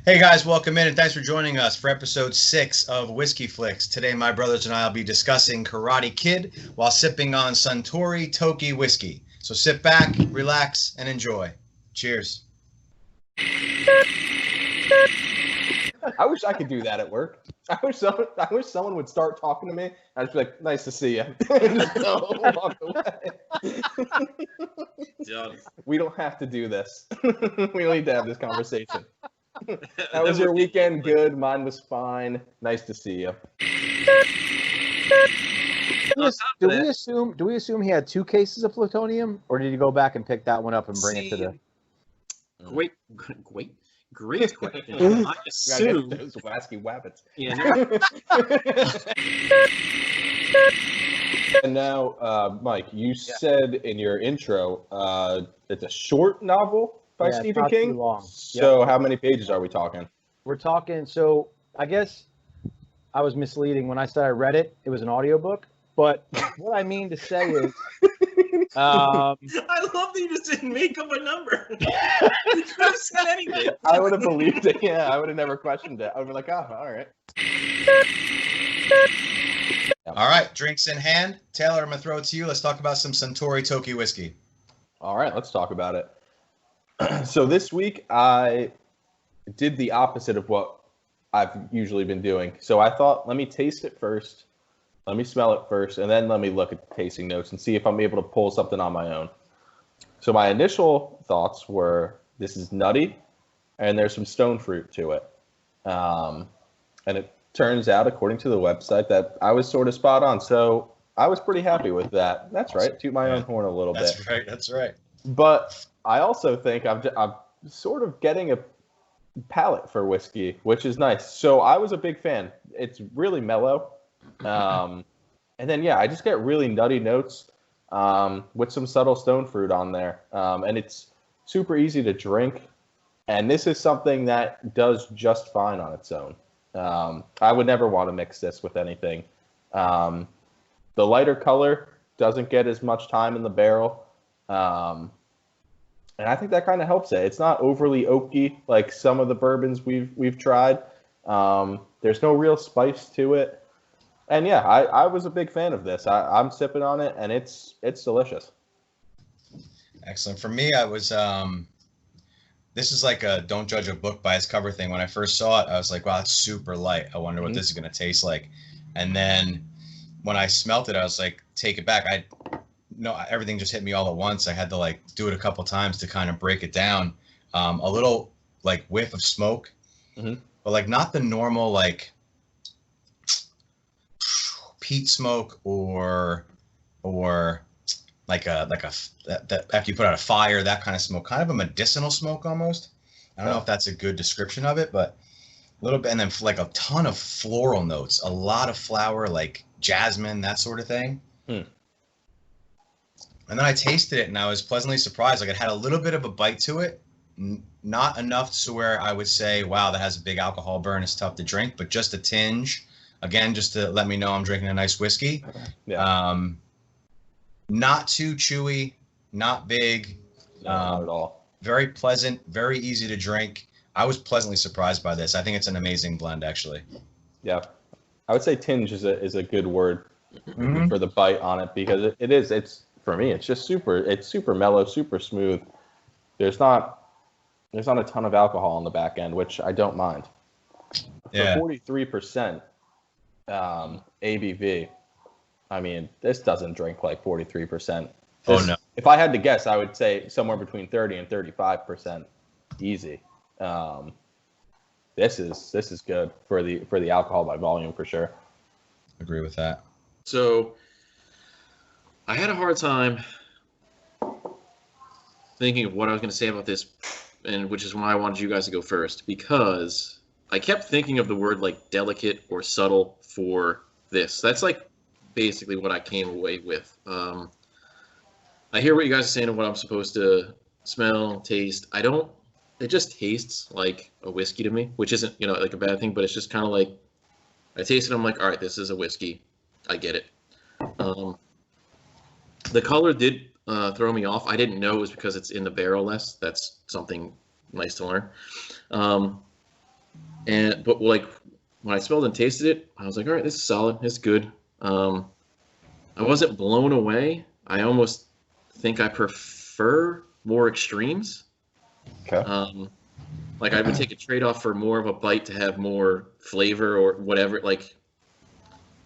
Hey guys, welcome in and thanks for joining us for episode 6 of Whiskey Flix. Today my brothers and I will be discussing Karate Kid while sipping on Suntory Toki Whiskey. So sit back, relax, and enjoy. Cheers. I wish I could do that at work. I wish someone would start talking to me. I'd just be like, "Nice to see you," and just go walk away. We don't have to do this. We don't need to have this conversation. How was your weekend? Good. Mine was fine. Nice to see you. Do we assume he had 2 cases of plutonium, or did he go back and pick that one up and bring it to the? Great question. I assume those wasky wabbits. Yeah. And now, Mike, you said in your intro, it's a short novel by Stephen not King. Too long. So, how many pages are we talking? We're talking. So I guess I was misleading when I said I read it. It was an audiobook. But what I mean to say is, I love that you just didn't make up a number. You could have said anything. I would have believed it. Yeah, I would have never questioned it. I would be like, oh, all right. All right, drinks in hand. Taylor, I'm going to throw it to you. Let's talk about some Suntory Toki Whiskey. All right, let's talk about it. So this week, I did the opposite of what I've usually been doing. So I thought, let me taste it first. Let me smell it first, and then let me look at the tasting notes and see if I'm able to pull something on my own. So my initial thoughts were, this is nutty, and there's some stone fruit to it. And it turns out, according to the website, that I was sort of spot on. So I was pretty happy with that. That's right. Toot my own horn a little bit. That's right. But I also think I'm sort of getting a palate for whiskey, which is nice. So I was a big fan. It's really mellow. And then, I just get really nutty notes with some subtle stone fruit on there. And it's super easy to drink. And this is something that does just fine on its own. I would never want to mix this with anything. The lighter color doesn't get as much time in the barrel. And I think that kind of helps it. It's not overly oaky like some of the bourbons we've tried. There's no real spice to it. And I was a big fan of this. I'm sipping on it, and it's delicious. Excellent. For me, I was this is like a don't judge a book by its cover thing. When I first saw it, I was like, wow, it's super light. I wonder what this is going to taste like. And then when I smelt it, I was like, take it back. Everything just hit me all at once. I had to do it a couple times to kind of break it down. A little whiff of smoke, but not the normal peat smoke or that after you put out a fire, that kind of smoke, kind of a medicinal smoke almost. I don't know if that's a good description of it, but a little bit, and then a ton of floral notes, a lot of flower, like jasmine, that sort of thing. And then I tasted it and I was pleasantly surprised. It had a little bit of a bite to it, not enough to where I would say, wow, that has a big alcohol burn, it's tough to drink, but just a tinge. Again, just to let me know I'm drinking a nice whiskey. Not too chewy, not big. Not at all. Very pleasant, very easy to drink. I was pleasantly surprised by this. I think it's an amazing blend, actually. Yeah. I would say tinge is a good word for the bite on it, because it's for me, it's just super mellow, super smooth. There's not a ton of alcohol on the back end, which I don't mind. Yeah. For 43%. ABV. I mean, this doesn't drink like 43%. Oh no! If I had to guess, I would say somewhere between 30 and 35%, easy. This is good for the alcohol by volume for sure. Agree with that. So, I had a hard time thinking of what I was going to say about this, and which is why I wanted you guys to go first, because I kept thinking of the word delicate or subtle for this. That's basically what I came away with. I hear what you guys are saying and what I'm supposed to smell, taste. It just tastes like a whiskey to me, which isn't, a bad thing, but it's just kind of I taste it, I'm like, all right, this is a whiskey. I get it. The color did throw me off. I didn't know it was because it's in the barrel less. That's something nice to learn. But like when I smelled and tasted it, I was like, all right, this is solid. It's good. I wasn't blown away. I almost think I prefer more extremes. Okay. Like I would take a trade-off for more of a bite to have more flavor or whatever. Like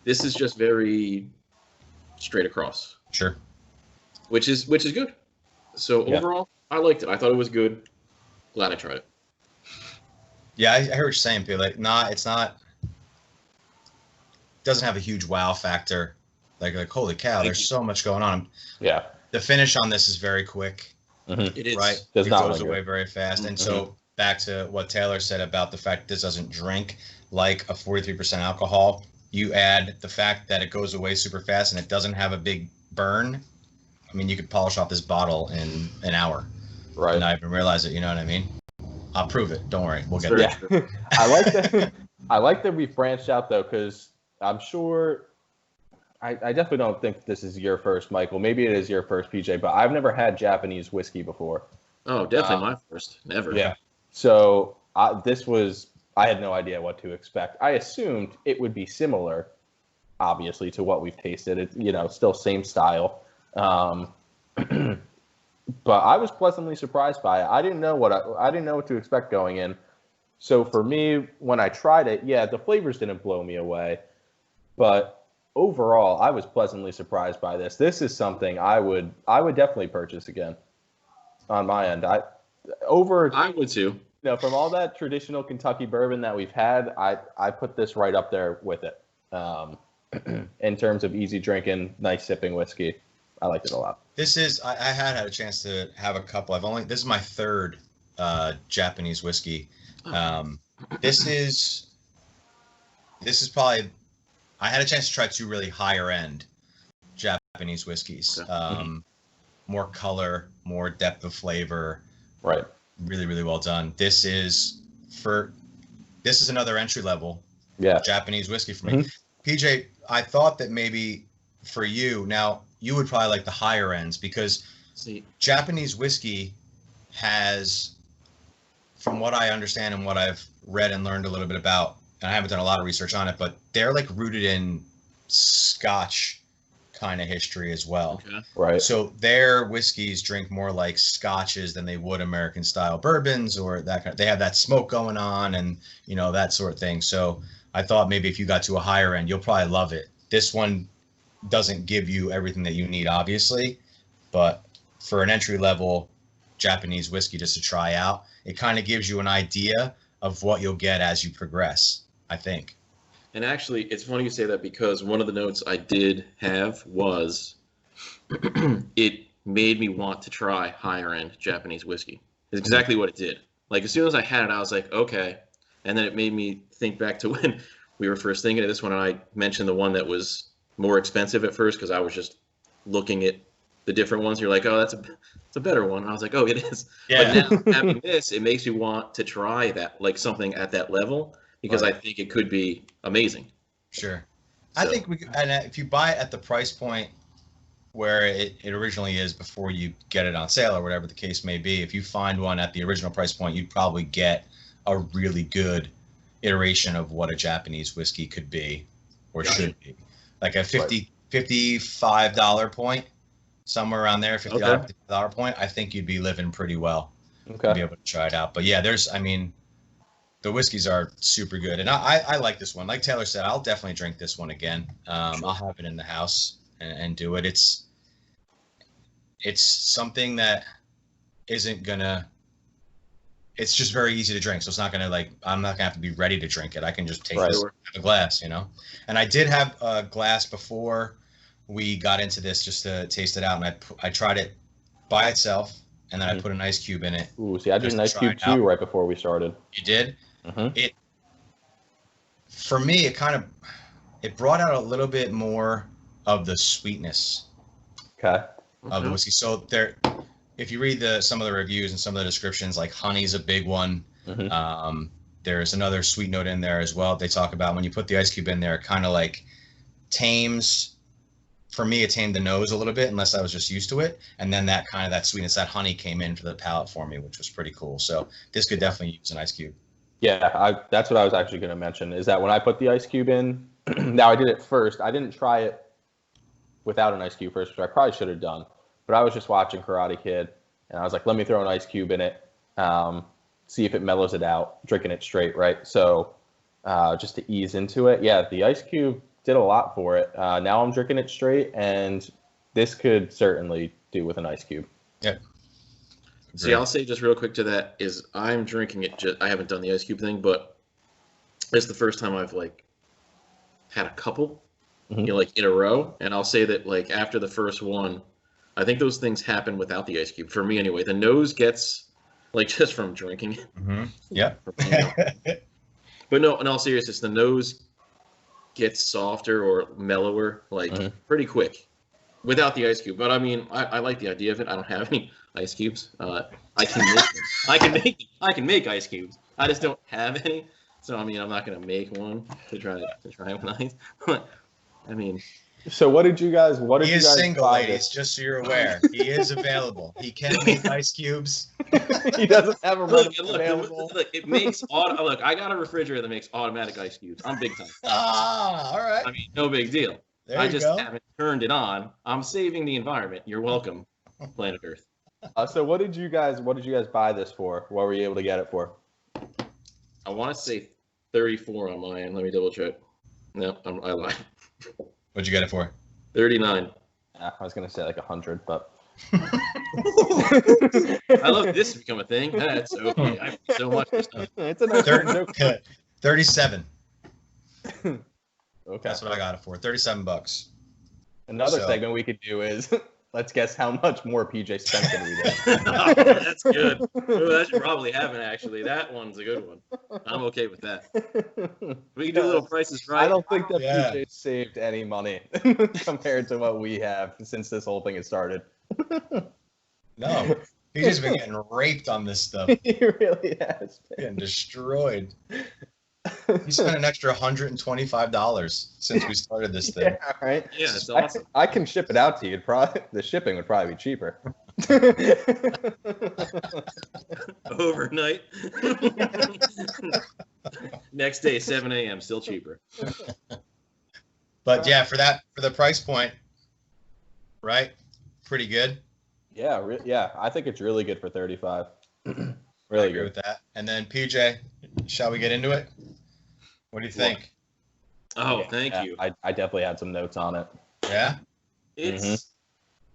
this is just very straight across. Sure. Which is good. So overall, I liked it. I thought it was good. Glad I tried it. Yeah, I heard what you're saying, P. Like, it's not. Doesn't have a huge wow factor. Like holy cow, there's so much going on. Yeah. The finish on this is very quick. Mm-hmm. It is. Right. Does it not goes linger. away very fast. And so back to what Taylor said about the fact this doesn't drink like a 43% alcohol. You add the fact that it goes away super fast and it doesn't have a big burn. I mean, you could polish off this bottle in an hour. Right. And not even realize it. You know what I mean? I'll prove it. Don't worry. We'll get Sure. there. Yeah. I like that. I like that we've branched out though, because I'm sure. I definitely don't think this is your first, Michael. Maybe it is your first, PJ, but I've never had Japanese whiskey before. Oh, definitely my first. Never. Yeah. So I had no idea what to expect. I assumed it would be similar, obviously, to what we've tasted. It, still same style. But I was pleasantly surprised by it. I didn't know what to expect going in. So for me, when I tried it, the flavors didn't blow me away, but overall, I was pleasantly surprised by this. This is something I would definitely purchase again. On my end, I would too. from all that traditional Kentucky bourbon that we've had, I put this right up there with it. In terms of easy drinking, nice sipping whiskey, I liked it a lot. This is I had a chance to have a couple. This is my third Japanese whiskey. This is probably I had a chance to try two really higher end Japanese whiskeys. More color, more depth of flavor. Right. Really, really well done. This is another entry level Japanese whiskey for me. PJ, I thought that maybe for you, now you would probably like the higher ends because Japanese whiskey has, from what I understand and what I've read and learned a little bit about, and I haven't done a lot of research on it, but they're like rooted in Scotch kind of history as well. Okay. Right. So their whiskeys drink more like Scotches than they would American style bourbons or that kind of, they have that smoke going on and that sort of thing. So I thought maybe if you got to a higher end, you'll probably love it. This one doesn't give you everything that you need, obviously, but for an entry level Japanese whiskey just to try out, it kind of gives you an idea of what you'll get as you progress, I think. And actually, it's funny you say that because one of the notes I did have was it made me want to try higher end Japanese whiskey. It's exactly what it did. Like as soon as I had it, I was like, okay. And then it made me think back to when we were first thinking of this one, and I mentioned the one that was more expensive at first because I was just looking at the different ones. You're like, oh, that's a better one. And I was like, oh, it is. Yeah. But now having this, it makes me want to try that, like something at that level, because I think it could be amazing. Sure. So. I think if you buy it at the price point where it originally is before you get it on sale or whatever the case may be, if you find one at the original price point, you'd probably get a really good iteration of what a Japanese whiskey could be or should be. Like a $55 point, somewhere around there, $50 point, I think you'd be living pretty well. Okay. To be able to try it out. But yeah, the whiskeys are super good. And I like this one. Like Taylor said, I'll definitely drink this one again. I'll have it in the house and do it. It's something that isn't gonna, it's just very easy to drink. So it's not gonna I'm not gonna have to be ready to drink it. I can just take this a glass, And I did have a glass before we got into this just to taste it out. And I tried it by itself and then I put an ice cube in it. Ooh, see, I did an ice cube too right before we started. You did? Mm-hmm. For me, it brought out a little bit more of the sweetness of the whiskey. So if you read some of the reviews and some of the descriptions, like honey's a big one. Mm-hmm. There's another sweet note in there as well. They talk about when you put the ice cube in there, it kind of like tames for me, it tamed the nose a little bit, unless I was just used to it. And then that kind of that sweetness, that honey came in for the palate for me, which was pretty cool. So this could definitely use an ice cube. Yeah, that's what I was actually going to mention, is that when I put the ice cube in, now I did it first. I didn't try it without an ice cube first, which I probably should have done. But I was just watching Karate Kid, and I was like, let me throw an ice cube in it, see if it mellows it out, drinking it straight, right? So just to ease into it. Yeah, the ice cube did a lot for it. Now I'm drinking it straight, and this could certainly do with an ice cube. Yeah. See, I'll say just real quick to that is I'm drinking it. I haven't done the ice cube thing, but it's the first time I've like had a couple, like in a row. And I'll say that like after the first one, I think those things happen without the ice cube for me anyway. The nose gets like just from drinking it. Mm-hmm. Yeah. But no, in all seriousness, the nose gets softer or mellower like pretty quick without the ice cube. But I mean, I like the idea of it. I don't have any ice cubes. I can make them. I can make ice cubes. I just don't have any. So I mean, I'm not gonna make one to try with ice. I mean. So what did you guys? He is single, ladies. Just so you're aware, he is available. He can make ice cubes. He doesn't have a look, it makes look. I got a refrigerator that makes automatic ice cubes. I'm big time. Ah, all right. I mean, no big deal. I just haven't turned it on. I'm saving the environment. You're welcome, planet Earth. So what did you guys buy this for? What were you able to get it for? I want to say 34 on my end. Let me double check. No, I lied. What'd you get it for? 39. I was gonna say like 100, but. I love this to become a thing. That's okay. I have so much for stuff. It's a nice 37. Okay. That's what I got it for. $37. Another segment we could do is let's guess how much more PJ spent than we did. Oh, that's good. Ooh, that should probably happen, actually. That one's a good one. I'm okay with that. We can do little prices right. I don't think that PJ saved any money compared to what we have since this whole thing has started. No. PJ's been getting raped on this stuff. He really has been. Getting destroyed. He spent an extra $125 since we started this thing. Yeah, right. Yeah, it's awesome. I can ship it out to you. The shipping would probably be cheaper. Overnight. Next day, 7 a.m. Still cheaper. But yeah, for the price point, right? Pretty good. Yeah. I think it's really good for 35. Really Really agree good. with that. And then PJ, shall we get into it? What do you think? Oh, thank you. I definitely had some notes on it. Yeah. It's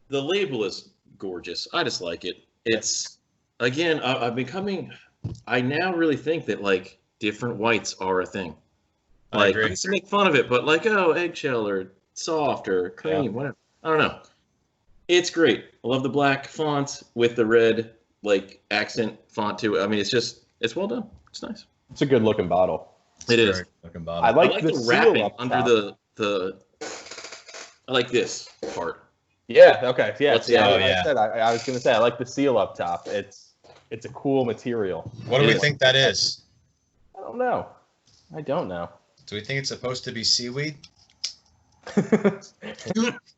the label is gorgeous. I just like it. It's again, I now really think that like different whites are a thing. Like I used to make fun of it, but like eggshell or soft or cream, whatever. I don't know. It's great. I love the black font with the red like accent font to it. I mean, it's well done. It's nice. It's a good looking bottle. It is. Looking bottle. I like the wrapping under the. I like this part. Yeah. Okay. Yeah. I was gonna say I like the seal up top. It's a cool material. What do we think that is? I don't know. Do we think it's supposed to be seaweed?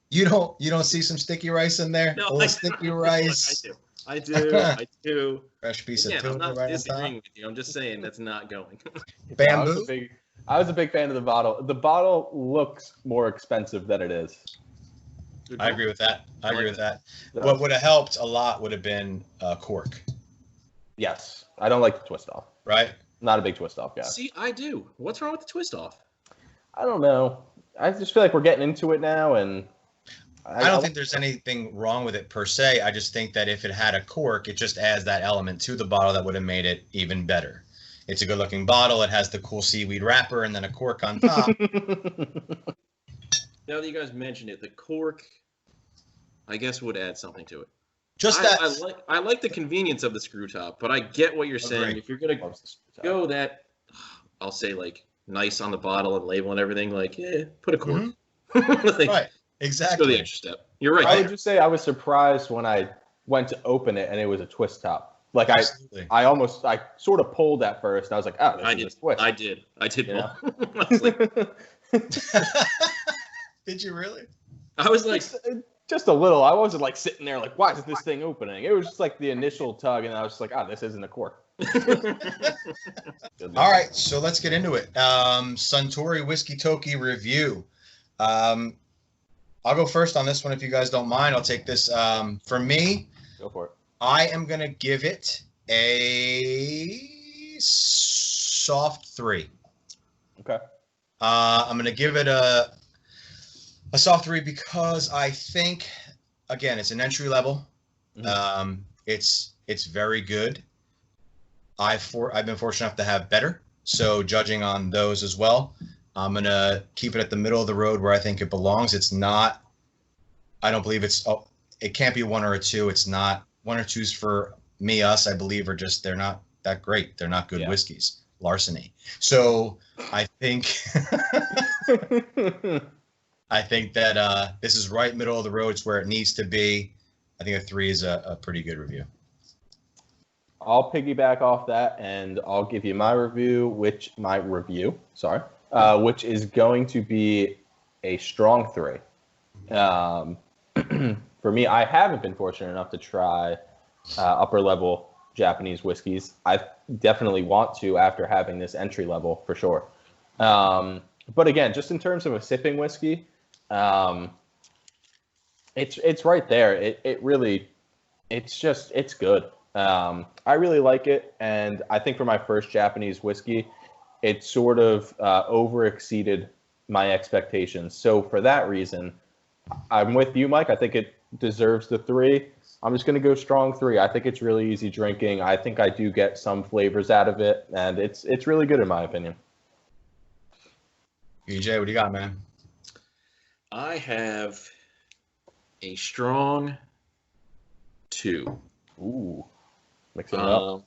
You don't see some sticky rice in there? No, a little sticky rice. I do. Fresh piece of I'm tuna not right on disagreeing top. with you. I'm just saying that's not going. Bamboo. I was a big fan of the bottle. The bottle looks more expensive than it is. I agree with that. What would have helped a lot would have been cork. Yes. I don't like the twist off. Right? Not a big twist off guy. See, I do. What's wrong with the twist off? I don't know. I just feel like we're getting into it now, and I don't think there's anything wrong with it per se. I just think that if it had a cork, it just adds that element to the bottle that would have made it even better. It's a good looking bottle. It has the cool seaweed wrapper and then a cork on top. Now that you guys mentioned it, the cork, I guess, would add something to it. Just I like the convenience of the screw top, but I get what you're saying. If you're gonna go that, I'll say like nice on the bottle and label and everything, like put a cork. Like, right. Exactly. Go the extra step. You're right. I would just say I was surprised when I went to open it and it was a twist top. Like I sort of pulled at first and I was like, oh, this is a twist. I did. I was know? like, Did you really? I was like, just a little. I wasn't like sitting there like, why is this thing opening? It was just like the initial tug, and I was just like, this isn't a cork. All right, so let's get into it. Suntory Whiskey Toki review. I'll go first on this one if you guys don't mind. I'll take this. For me, Go for it. I am going to give it a soft 3. Okay. I'm going to give it a soft 3 because I think, again, it's an entry level. Mm-hmm. It's very good. I've been fortunate enough to have better, so judging on those as well, I'm going to keep it at the middle of the road where I think it belongs. It's not, I don't believe it can't be 1 or a 2. It's not 1 or 2s for me, us, I believe, are just, they're not that great. They're not good whiskeys. Larceny. So I think, I think that this is right middle of the road. It's where it needs to be. I think a 3 is a pretty good review. I'll piggyback off that, and I'll give you my review, which is going to be a strong 3. For me, I haven't been fortunate enough to try upper level Japanese whiskeys. I definitely want to after having this entry level for sure. But again, just in terms of a sipping whiskey, it's right there. It's good. I really like it, and I think for my first Japanese whiskey, it sort of over exceeded my expectations. So for that reason, I'm with you, Mike. I think it deserves the 3. I'm just going to go strong 3. I think it's really easy drinking. I think I do get some flavors out of it, and it's really good in my opinion. EJ, what do you got, man? I have a strong 2. Ooh, mixing it up.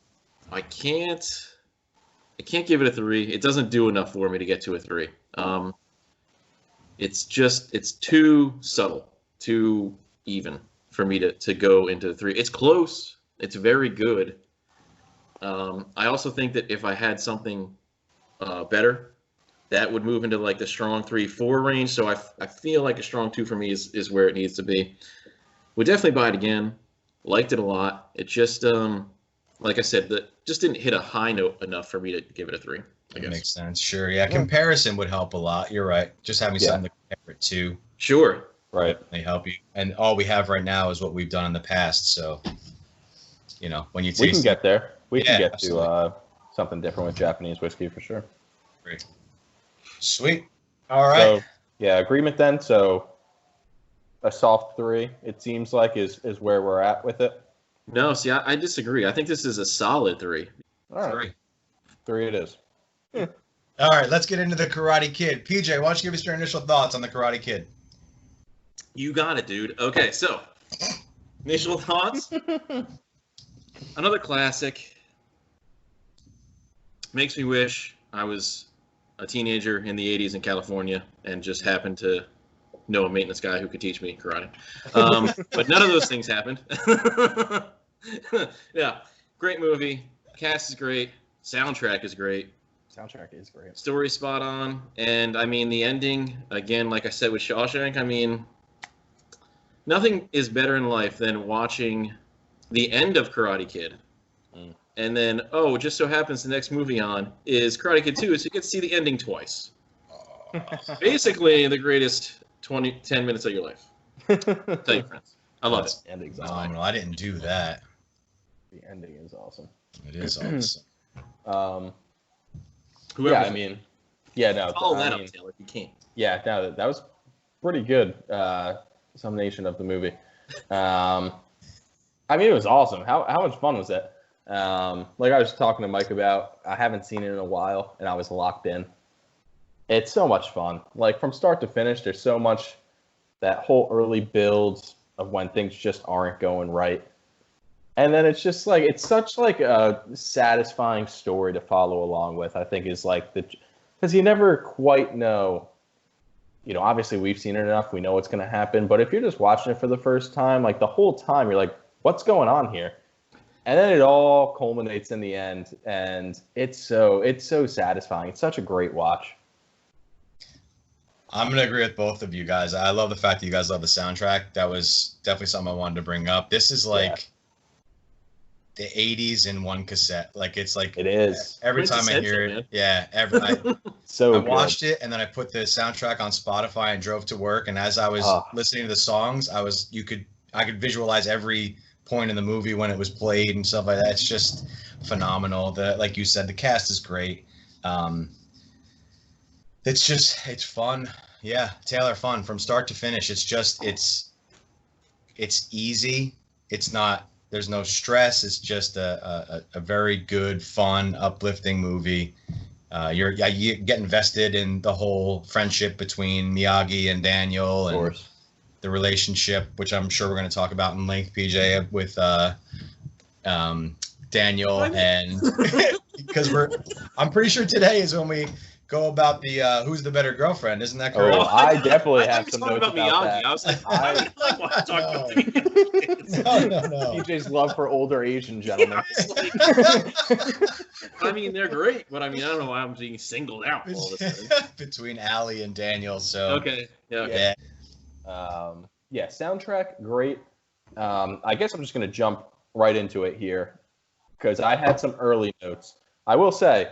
I can't give it a 3. It doesn't do enough for me to get to a 3. It's too subtle, too even for me to go into the 3. It's close. It's very good. I also think that if I had something better, that would move into like the strong 3-4 range. So I feel like a strong 2 for me is where it needs to be. Would definitely buy it again. Liked it a lot. It just, like I said, just didn't hit a high note enough for me to give it a 3. I guess. Makes sense. Sure. Yeah. Comparison would help a lot. You're right. Just having something to compare it to. Sure. Right. They help you. And all we have right now is what we've done in the past. So, when you taste we can get there. We can get absolutely. to something different with Japanese whiskey for sure. Great. Sweet. All right. So, yeah, agreement then. So a soft 3, it seems like, is where we're at with it. No, see, I disagree. I think this is a solid 3. All right. 3 it is. All right, let's get into the Karate Kid. PJ, why don't you give us your initial thoughts on the Karate Kid? You got it, dude. Okay, so initial thoughts. Another classic. Makes me wish I was a teenager in the 80s in California and just happened to know a maintenance guy who could teach me karate. But none of those things happened. Yeah, great movie. Cast is great. Soundtrack is great. Soundtrack is great. Story spot on. And, I mean, the ending, again, like I said with Shawshank, I mean, nothing is better in life than watching the end of Karate Kid. And then, it just so happens the next movie on is Karate Kid 2, so you get to see the ending twice. Basically, the greatest 10 minutes of your life. Tell your friends. I love it. Ending's Phenomenal. I didn't do that. The ending is awesome. It is awesome. Whoever. Yeah, I mean, yeah, no. Follow that up, Taylor, if you can. Yeah, no, that was pretty good summation of the movie. I mean, it was awesome. How much fun was it? Like I was talking to Mike about, I haven't seen it in a while, and I was locked in. It's so much fun. Like from start to finish, there's so much, that whole early build of when things just aren't going right. And then it's just like, it's such like a satisfying story to follow along with, I think is like because you never quite know, obviously we've seen it enough, we know what's going to happen. But if you're just watching it for the first time, like the whole time you're like, what's going on here? And then it all culminates in the end, and it's so satisfying. It's such a great watch. I'm gonna agree with both of you guys. I love the fact that you guys love the soundtrack. That was definitely something I wanted to bring up. This is like the 80s in one cassette. Like it's like It is. every time I hear it. Man. Yeah, So I watched it and then I put the soundtrack on Spotify and drove to work. And as I was listening to the songs, I could visualize every point in the movie when it was played and stuff like that. It's just phenomenal. Like you said, the cast is great. It's fun. Yeah, Taylor, fun from start to finish. It's easy. There's no stress. It's just a very good, fun, uplifting movie. You get invested in the whole friendship between Miyagi and Daniel and the relationship, which I'm sure we're going to talk about in length, PJ, with Daniel and because I'm pretty sure today is when we go about the who's the better girlfriend, isn't that correct? Oh, I definitely have some notes about Miyagi. that. I was like, I want to talk about No. PJ's love for older Asian gentlemen. I mean, they're great, but I mean, I don't know why I'm being singled out all of a sudden. Between Allie and Daniel, so Okay, yeah. Soundtrack great. I guess I'm just gonna jump right into it here because I had some early notes. I will say,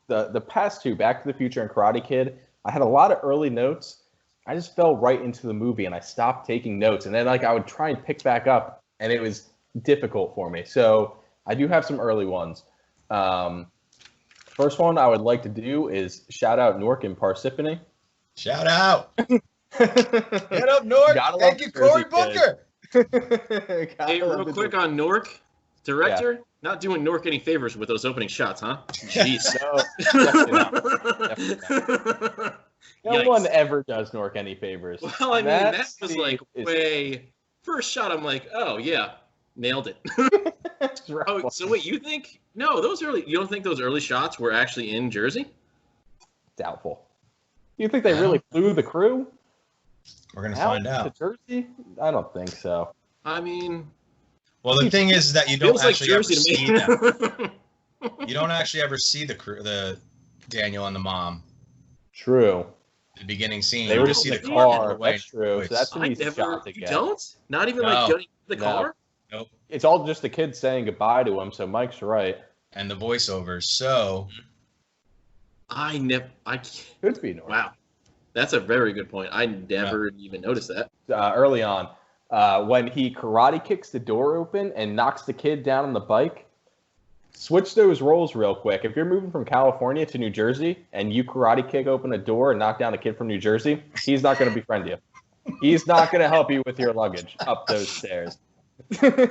the past two, Back to the Future and Karate Kid, I had a lot of early notes. I just fell right into the movie and I stopped taking notes. And then I would try and pick back up and it was difficult for me. So I do have some early ones. First one I would like to do is shout out Newark and Parsippany. Shout out. Get up, Newark. Thank you, Cory Booker. Hey, real quick on Newark, director, not doing Newark any favors with those opening shots, huh? Jeez. No one ever does Newark any favors. Well, I mean, that was like way... First shot, I'm like, oh, yeah, nailed it. Oh, so wait, you think... No, you don't think those early shots were actually in Jersey? Doubtful. You think they really flew the crew? We're going to find out. To Jersey? I don't think so. I mean... Well, the thing is that you don't actually ever see them. You You don't actually ever see the Daniel and the mom. True. The beginning scene. They you were just see in the car. car. That's true. So that's when he's shot again. You don't? Not even like getting the car? Nope. It's all just the kids saying goodbye to him. So Mike's right. And the voiceovers. So I could be North. Wow, that's a very good point. I never even noticed that. Early on, when he karate kicks the door open and knocks the kid down on the bike. Switch those roles real quick. If you're moving from California to New Jersey and you karate kick open a door and knock down a kid from New Jersey, he's not going to befriend you. He's not going to help you with your luggage up those stairs.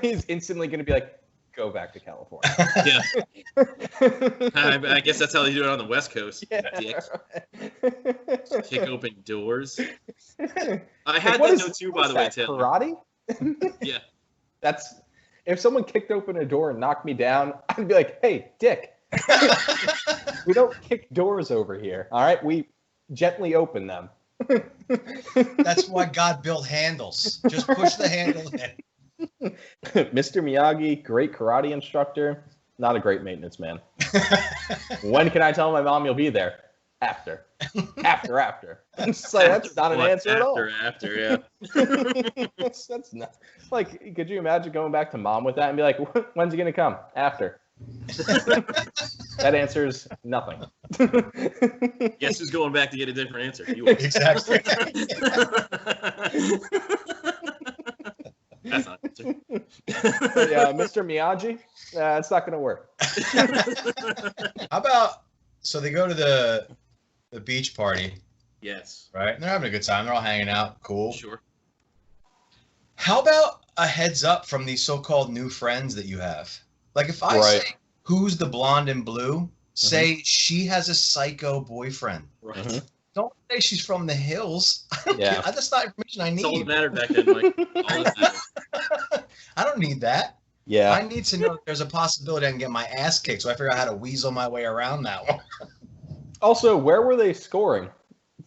He's instantly going to be like, go back to California. Yeah. I guess that's how they do it on the West Coast. Yeah. Dicks. Kick open doors. I had that note too, by the way, Taylor. Karate? Yeah. That's... If someone kicked open a door and knocked me down, I'd be like, hey, dick. We don't kick doors over here, all right? We gently open them. That's why God built handles. Just push the handle in. Mr. Miyagi, great karate instructor, not a great maintenance man. When can I tell my mom you'll be there? After. After. So that's not an answer at all. After, yeah. That's not... Like, could you imagine going back to mom with that and be like, when's he going to come? After. That answers nothing. Guess who's going back to get a different answer? You Exactly. That's not an answer. Yeah, Mr. Miyagi, it's not going to work. How about, so they go to the beach party. Yes. Right? And they're having a good time. They're all hanging out. Cool. Sure. How about a heads up from these so-called new friends that you have? Like if I say, who's the blonde and blue? Say she has a psycho boyfriend. Right. Don't say she's from the hills. Yeah. That's not information I That's all that need. mattered back then, Mike. All that mattered. I don't need that. Yeah. I need to know that there's a possibility I can get my ass kicked, so I figure out how to weasel my way around that one. Also, where were they scoring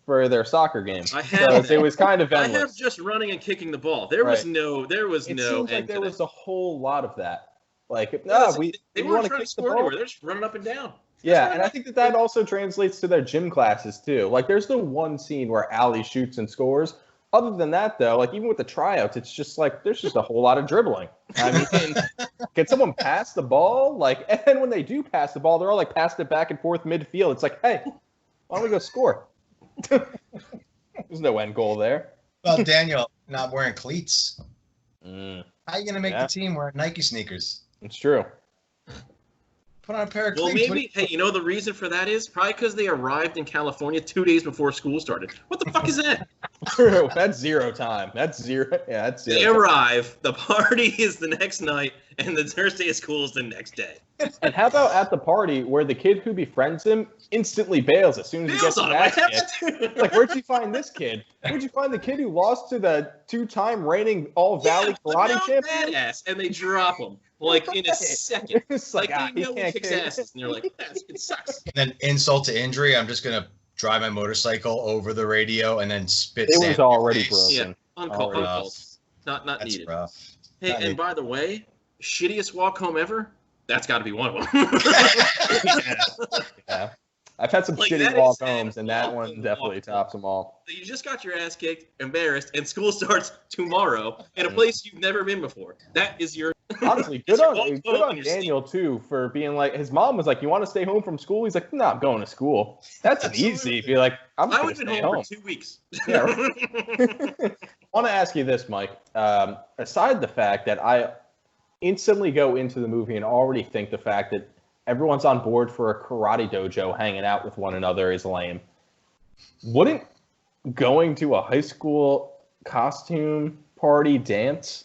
for their soccer game? It was kind of endless. I have just running and kicking the ball. There was no It seems like there was a whole lot of that. Like, they weren't trying to score anywhere. They're just running up and down. Yeah, and I think that also translates to their gym classes too. Like, there's the one scene where Allie shoots and scores. Other than that, though, like even with the tryouts, it's just like there's just a whole lot of dribbling. I mean, can someone pass the ball? Like, and then when they do pass the ball, they're all like passing it back and forth midfield. It's like, hey, why don't we go score? There's no end goal there. Well, Daniel not wearing cleats. How are you gonna make the team wearing Nike sneakers? It's true. Put on a pair of Well, cleats. maybe. Hey, you know the reason for that is probably because they arrived in California 2 days before school started. What the fuck is that? True. That's zero time. That's zero. Yeah, that's zero. They arrive. The party is the next night, and the Thursday of school is the next day. And how about at the party where the kid who befriends him instantly bails as soon as he gets on back? him. Like, where'd you find this kid? Where'd you find the kid who lost to the 2-time reigning All Valley karate champion? Badass, and they drop him like in a second. It's like, They know he he can't kicks kick. asses, and they're like, it sucks. And then insult to injury, I'm just gonna drive my motorcycle over the radio and then spit. It sand was in your already face. broken. Yeah, uncalled. Already. Not That's needed. rough. Hey, Not and needed. by the way, shittiest walk home ever? That's got to be one of them. Yeah. I've had some Like, shitty that is walk an homes, and that one awful definitely walk tops them all. You just got your ass kicked, embarrassed, and school starts tomorrow in a place you've never been before. That is your Honestly, It's good your on, walk good home on and your Daniel, too, for being like, his mom was like, you want to stay home from school? He's like, no, I'm going to school. That's Absolutely. easy. Be like, I'm I going would to have been stay home home. for 2 weeks. Yeah, I want to ask you this, Mike. Aside the fact that I instantly go into the movie and already think the fact that everyone's on board for a karate dojo hanging out with one another is lame. Wouldn't going to a high school costume party dance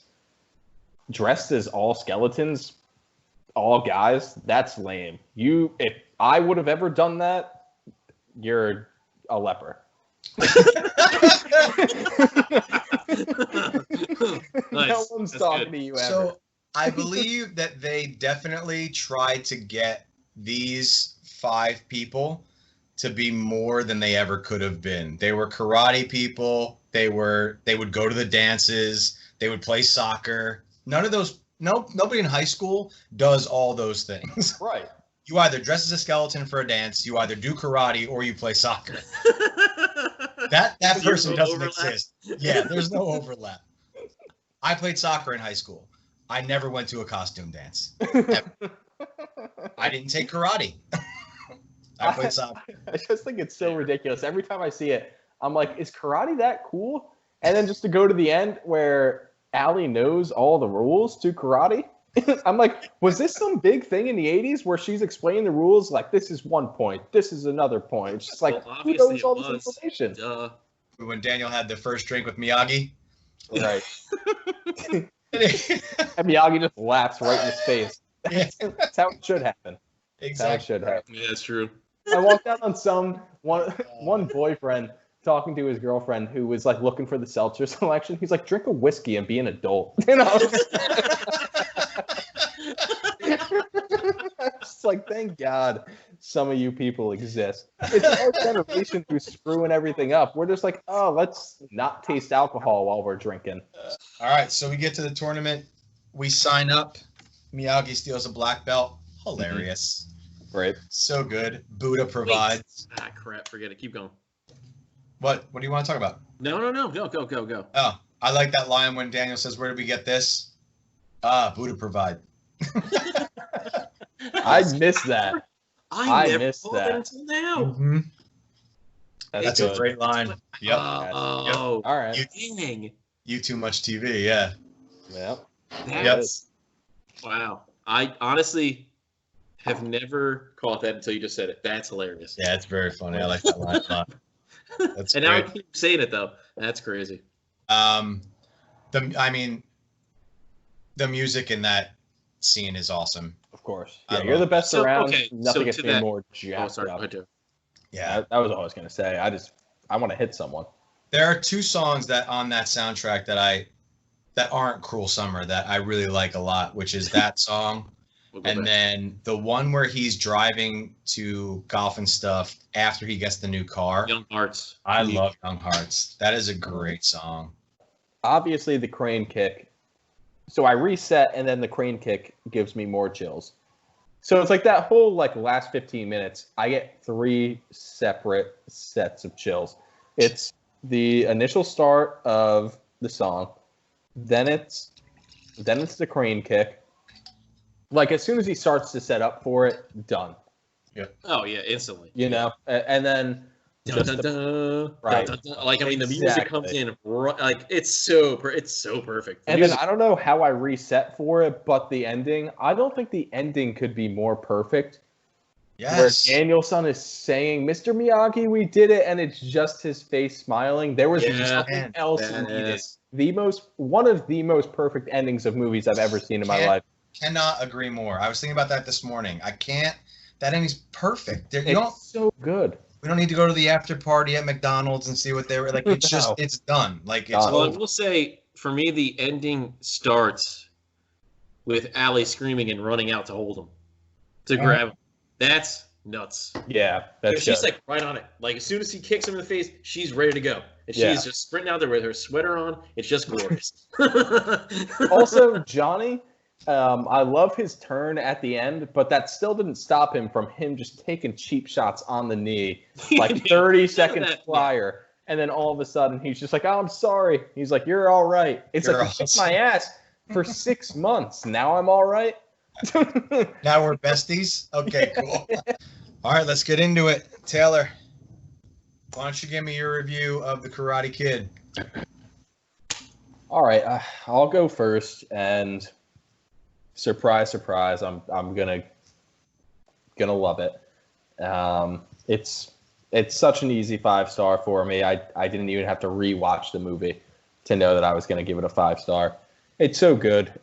dressed as all skeletons, all guys, that's lame. If I would have ever done that, you're a leper. Nice. No one's That's talking good. to you ever. So I believe that they definitely tried to get these 5 people to be more than they ever could have been. They were karate people. They would go to the dances. They would play soccer. Nobody in high school does all those things. Right. You either dress as a skeleton for a dance, you either do karate, or you play soccer. That There's person no doesn't overlap. exist. Yeah, there's no overlap. I played soccer in high school. I never went to a costume dance. I didn't take karate. I played soccer. I just think it's so ridiculous. Every time I see it, I'm like, is karate that cool? And then just to go to the end where Allie knows all the rules to karate. I'm like, was this some big thing in the 80s where she's explaining the rules? Like, this is 1 point. This is another point. It's just like, Well, who obviously knows all it this was. information? Duh. When Daniel had the first drink with Miyagi. Right. And Miyagi just laughs right in his face. Yeah. That's how it should happen. That's how it Exactly. should happen. Yeah, it's true. I walked out on one boyfriend talking to his girlfriend who was like looking for the seltzer selection. He's like, drink a whiskey and be an adult. You know? It's like, thank God some of you people exist. It's our generation who's screwing everything up. We're just like, oh, let's not taste alcohol while we're drinking. All right, so we get to the tournament. We sign up. Miyagi steals a black belt. Hilarious. Right. So good. Buddha provides. Ah, crap. Forget it. Keep going. What do you want to talk about? No. Go. Oh, I like that line when Daniel says, "Where did we get this?" Buddha provide. I missed that. I never missed caught that. until now. Mm-hmm. That's a good. great line. Yep. Oh, All right. dang. You too much TV. Yeah. Yep. That Yep. is- Wow. I honestly have never caught that until you just said it. That's hilarious. Yeah, it's very funny. I like that line a lot. That's And now I great. keep saying it though. That's crazy. The music in that scene is awesome. Of course. I Yeah, you're the best So, around. okay, Nothing so gets to me that- more Oh, jacked sorry. Go up. ahead, Joe. Yeah. That was all I was gonna say. I want to hit someone. There are 2 songs that on that soundtrack that aren't Cruel Summer that I really like a lot, which is that song We'll go and back. then the one where he's driving to golf and stuff after he gets the new car. Young Hearts. I love Young Hearts. That is a great song. Obviously, the crane kick So I reset, and then the crane kick gives me more chills. So it's like that whole like last 15 minutes, I get 3 separate sets of chills. It's the initial start of the song, then it's the crane kick. Like as soon as he starts to set up for it, done. Yeah. Oh yeah, instantly. You know, and then Dun, dun, dun, right. dun, dun, dun. Like I mean, the music Exactly. comes in like it's so perfect. The And music, then I don't know how I reset for it, but the ending, I don't think the ending could be more perfect. Yes. Where Danielson is saying, "Mr. Miyagi, we did it," and it's just his face smiling. There was nothing else needed. One of the most perfect endings of movies I've ever seen in my life. Cannot agree more. I was thinking about that this morning. That ending's perfect. It's so good. We don't need to go to the after party at McDonald's and see what they were like. It's just, it's done. Like it's well, I over. will say, for me, the ending starts with Allie screaming and running out to hold him, to grab him. That's nuts. Yeah, that's she's good. like right on it. Like as soon as he kicks him in the face, she's ready to go. And she's just sprinting out there with her sweater on. It's just glorious. Also, Johnny, I love his turn at the end, but that still didn't stop him from just taking cheap shots on the knee, like 30 seconds prior. And then all of a sudden, he's just like, "Oh, I'm sorry." He's like, "You're all right." It's like, "You kicked my ass for 6 months. Now I'm all right." Now we're besties? Okay, cool. All right, let's get into it. Taylor, why don't you give me your review of The Karate Kid? All right, I'll go first, and surprise, surprise, I'm gonna love it. It's such an easy 5-star for me. I didn't even have to rewatch the movie to know that I was gonna give it a 5-star. It's so good.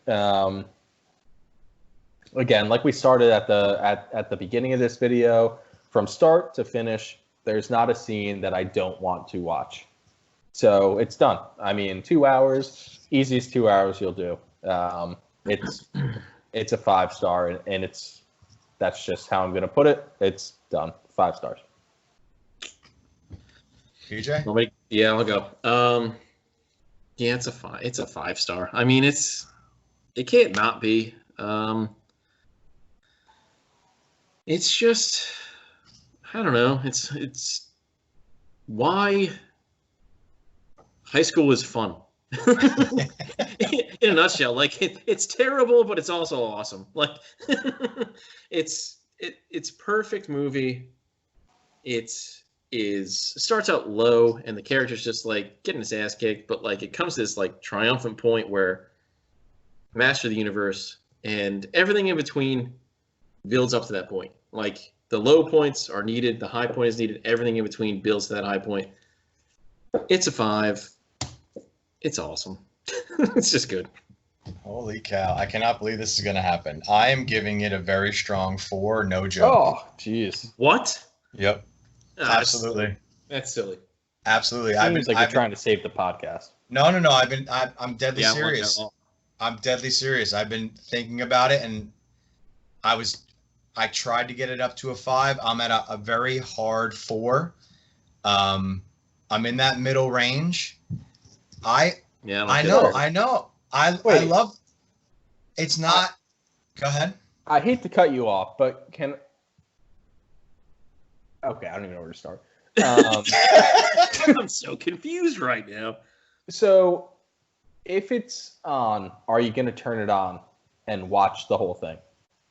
Again, like we started at the beginning of this video, from start to finish, there's not a scene that I don't want to watch. So it's done. I mean, 2 hours, easiest 2 hours you'll do. It's a 5-star, and that's just how I'm gonna put it. It's done. 5 stars. PJ? Yeah, I'll go. Yeah, it's a 5-star. I mean, it can't not be. It's just, I don't know. It's why high school is fun. In a nutshell, like it's terrible, but it's also awesome. Like it's perfect movie. It starts out low, and the character's just like getting his ass kicked, but like it comes to this like triumphant point where master the universe, and everything in between builds up to that point. Like the low points are needed, the high point is needed, everything in between builds to that high point. It's a 5. It's awesome. It's just good. Holy cow. I cannot believe this is going to happen. I am giving it a very strong 4, no joke. Oh, jeez. What? Yep. Absolutely. That's silly. Absolutely. Seems like you're trying to save the podcast. No. I'm deadly serious. I'm deadly serious. I've been thinking about it, and I tried to get it up to a 5. I'm at a very hard 4. I'm in that middle range. I know. I love. It's not. Go ahead. I hate to cut you off, but okay, I don't even know where to start. I'm so confused right now. So, if it's on, are you going to turn it on and watch the whole thing?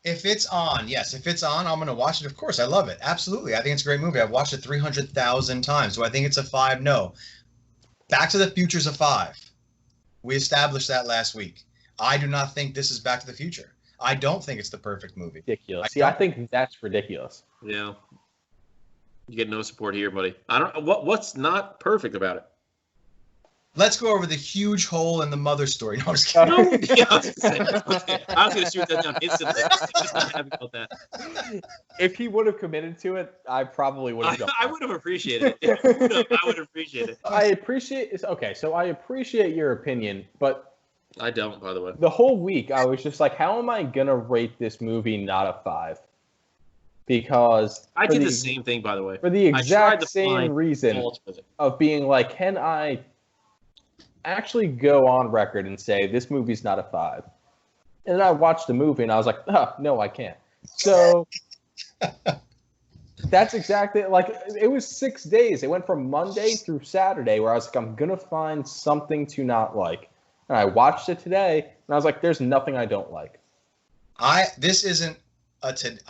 If it's on, yes. If it's on, I'm going to watch it. Of course, I love it. Absolutely. I think it's a great movie. I've watched it 300,000 times. Do I think it's a 5? No. Back to the Future's a 5. We established that last week. I do not think this is Back to the Future. I don't think it's the perfect movie. Ridiculous. I think that's ridiculous. Yeah. You get no support here, buddy. I don't. What's not perfect about it? Let's go over the huge hole in the mother story. No, I'm just kidding. I was going to shoot that down instantly. Just not happy about that. If he would have committed to it, I probably would have done I would have appreciated it. I would appreciate it. I appreciate your opinion, but I don't, by the way. The whole week, I was just like, how am I going to rate this movie not a 5? Because I did the same thing, by the way. For the exact same reason of being like, can I actually go on record and say this movie's not a 5. And then I watched the movie and I was like, oh, no, I can't. So that's exactly like it was 6 days. It went from Monday through Saturday where I was like, I'm going to find something to not like. And I watched it today and I was like, there's nothing I don't like. I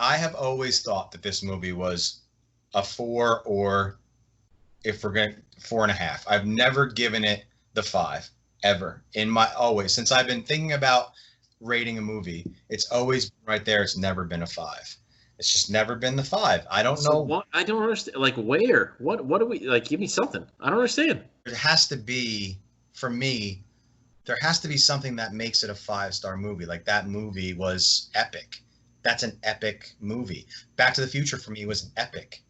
have always thought that this movie was a 4 or if we're going 4.5. I've never given it the 5 ever since I've been thinking about rating a movie. It's always been right there. It's never been a 5. It's just never been the 5. I don't know. What? I don't understand. Like, where? What do we like? Give me something. I don't understand. There has to be, for me, there has to be something that makes it a 5-star movie. Like that movie was epic. That's an epic movie. Back to the Future for me was epic.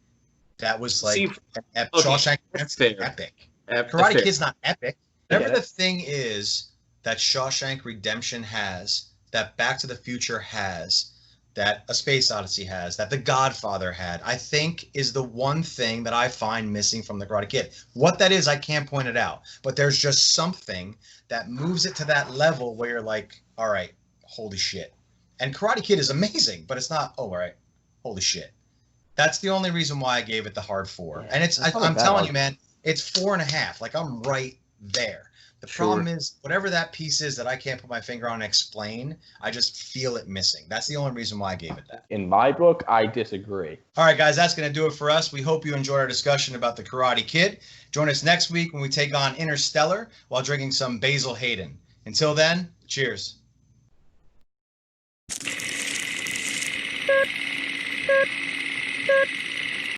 That was like Shawshank Redemption, epic. Karate Kid's not epic. Whatever the thing is that Shawshank Redemption has, that Back to the Future has, that A Space Odyssey has, that The Godfather had, I think is the one thing that I find missing from The Karate Kid. What that is, I can't point it out. But there's just something that moves it to that level where you're like, all right, holy shit. And Karate Kid is amazing, but it's not, all right, holy shit. That's the only reason why I gave it the hard 4. Yeah, and I'm telling you, man, it's 4.5. Like, I'm right there. The problem is, whatever that piece is that I can't put my finger on and explain, I just feel it missing. That's the only reason why I gave it that. In my book, I disagree. All right, guys, that's going to do it for us. We hope you enjoyed our discussion about The Karate Kid. Join us next week when we take on Interstellar while drinking some Basil Hayden. Until then, cheers.